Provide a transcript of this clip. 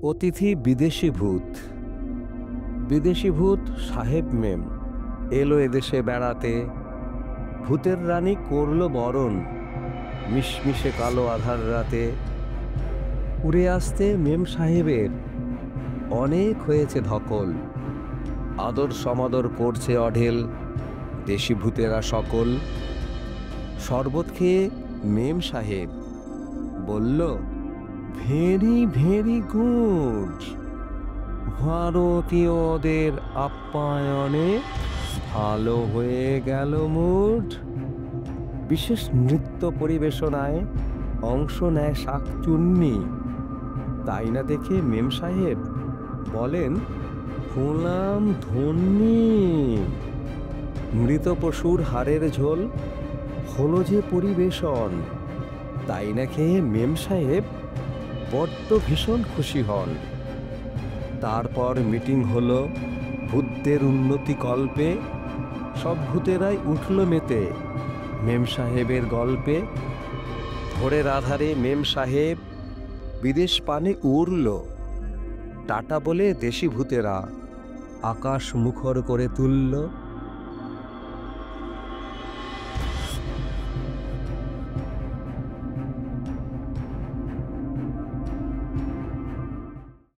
অতিথি বিদেশি ভূত। বিদেশি ভূত সাহেব মেম এলো এদেশে বেড়াতে। ভূতের রানী করল বরণ মিশমিশে কালো আধার রাতে। উড়ে আসতে মেম সাহেবের অনেক হয়েছে ধকল। আদর সমাদর করছে অঢেল দেশি ভূতেরা সকল। শরবত খেয়ে মেম সাহেব বলল, ভেরি ভেরি গুড। ভারতীয়দের আপ্যায়নে ভালো হয়ে গেল মুড। বিশেষ নৃত্য পরিবেশনায় অংশ নেয় শাকচুন্নি। তাই না দেখে মেম সাহেব বলেন, হলাম ধন্যি। মৃত পশুর হাড়ের ঝোল হলো যে পরিবেশন। তাই না খেয়ে মেম সাহেব বড্ড ভীষণ খুশি হন। তারপর মিটিং হলো ভূতদের উন্নতি কল্পে। সব ভূতেরাই উঠল মেতে মেম সাহেবের গল্পে। ভোরের আধারে মেম সাহেব বিদেশ পানে উড়ল। টাটা বলে দেশি ভূতেরা আকাশ মুখর করে তুলল।